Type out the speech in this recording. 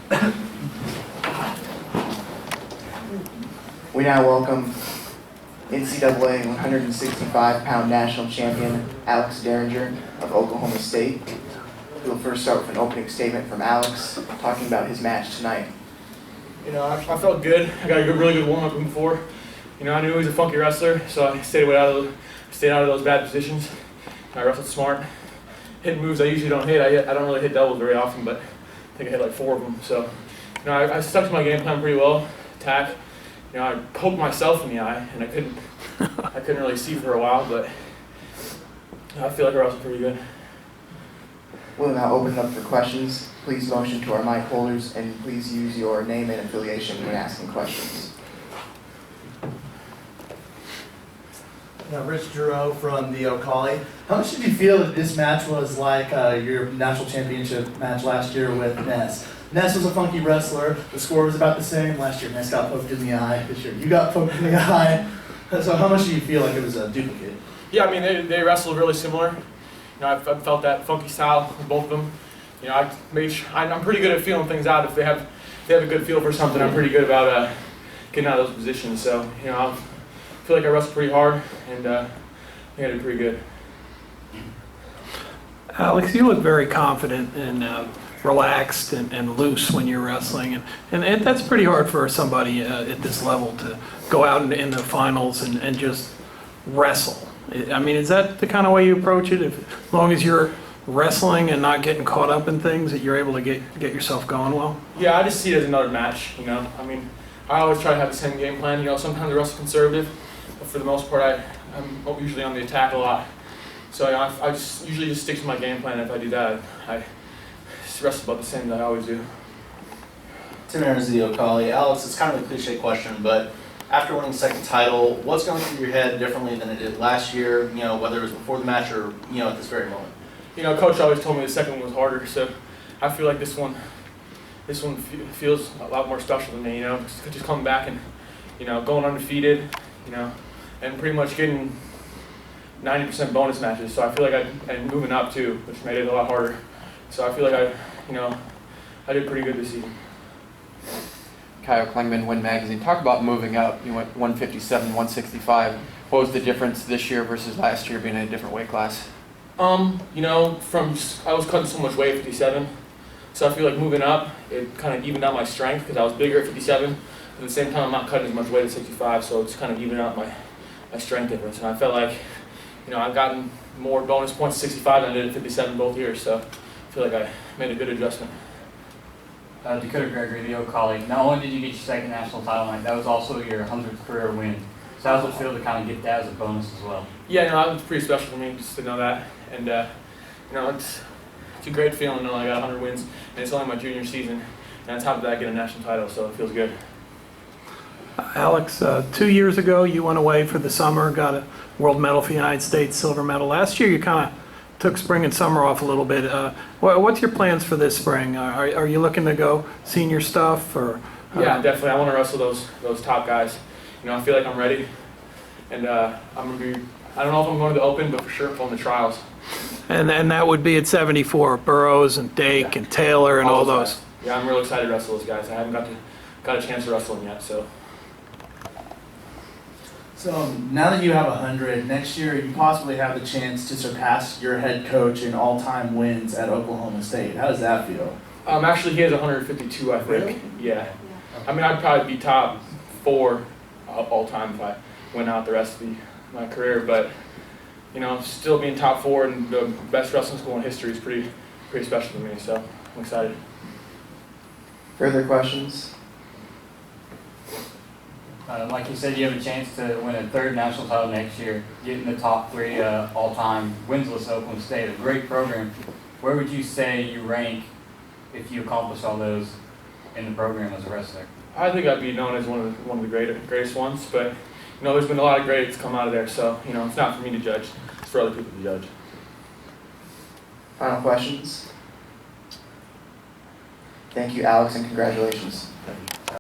We now welcome NCAA 165-pound national champion Alex Dieringer of Oklahoma State. We'll first start with an opening statement from Alex, talking about his match tonight. I felt good. I got a really good warm-up before. I knew he was a funky wrestler, so I stayed out of those bad positions. I wrestled smart. Hitting moves I usually don't hit. I don't really hit doubles very often, but I think I hit like 4 of them. So, I stuck to my game plan pretty well. Attack. I poked myself in the eye, and I couldn't really see for a while, but I feel like I wrestled pretty good. We'll now open it up for questions. Please motion to our mic holders, and please use your name and affiliation when asking questions. Rich Giroux from the O'Colly. How much did you feel that this match was like your national championship match last year with Ness? Ness was a funky wrestler. The score was about the same. Last year, Ness got poked in the eye. This year, you got poked in the eye. So how much do you feel like it was a duplicate? Yeah, they wrestled really similar. I felt that funky style with both of them. I'm pretty good at feeling things out. If they have a good feel for something, I'm pretty good about getting out of those positions. So, I feel like I wrestled pretty hard, and I think I did pretty good. Alex, you look very confident and relaxed and loose when you're wrestling, and that's pretty hard for somebody at this level to go out in the finals and just wrestle. I mean, is that the kind of way you approach it? As long as you're wrestling and not getting caught up in things, that you're able to get yourself going well? Yeah, I just see it as another match. I always try to have the same game plan. Sometimes I wrestle conservative, but for the most part, I'm usually on the attack a lot. So I just usually just stick to my game plan. If I do that, I just wrestle about the same that I always do. Tim Aaron's the O'Colly. Alex, it's kind of a cliche question, but after winning the second title, what's going through your head differently than it did last year, whether it was before the match or, at this very moment? Coach always told me the second one was harder, so I feel like this one feels a lot more special to me, just coming back and, going undefeated, and pretty much getting 90% bonus matches. So I feel like and moving up too, which made it a lot harder. So I feel like I did pretty good this season. Kyle Klingman, Win Magazine. Talk about moving up. You went 157, 165. What was the difference this year versus last year being in a different weight class? I was cutting so much weight at 57, so I feel like moving up, it kind of evened out my strength because I was bigger at 57. At the same time, I'm not cutting as much weight at 65, so it's kind of evened out my strength difference. And I felt like, I've gotten more bonus points at 65 than I did at 57 both years, so I feel like I made a good adjustment. Dakota Gregory, the O'Colly. Not only did you get your second national title night, that was also your 100th career win. So how does it feel to kind of get that as a bonus as well? Yeah, that was pretty special for me just to know that. And, it's a great feeling knowing I got 100 wins, and it's only my junior season. And on top of that, I get a national title, so it feels good. Alex, 2 years ago, you went away for the summer, got a world medal for the United States, silver medal. Last year, you kind of took spring and summer off a little bit. What's your plans for this spring? Are you looking to go senior stuff? Or Yeah, definitely. I want to wrestle those top guys. I feel like I'm ready, and I'm going to be, I don't know if I'm going to the Open, but for sure I'm on the trials. And that would be at 74, Burroughs and Dake and Taylor and all those. Guys. Yeah, I'm really excited to wrestle those guys. I haven't got a chance to wrestle them yet, so. So now that you have 100, next year you possibly have the chance to surpass your head coach in all-time wins at Oklahoma State. How does that feel? Actually, he has 152, I think. Really? Yeah. I'd probably be top 4 all-time if I went out the rest of my career, but still being top 4 in the best wrestling school in history is pretty special to me, so I'm excited. Further questions? Like you said, you have a chance to win a 3rd national title next year, get in the top 3 all-time wins list at Oklahoma State, a great program. Where would you say you rank if you accomplish all those in the program as a wrestler? I think I'd be known as one of the greatest ones, but there's been a lot of greats come out of there, so it's not for me to judge; it's for other people to judge. Final questions? Thank you, Alex, and congratulations. Thank you.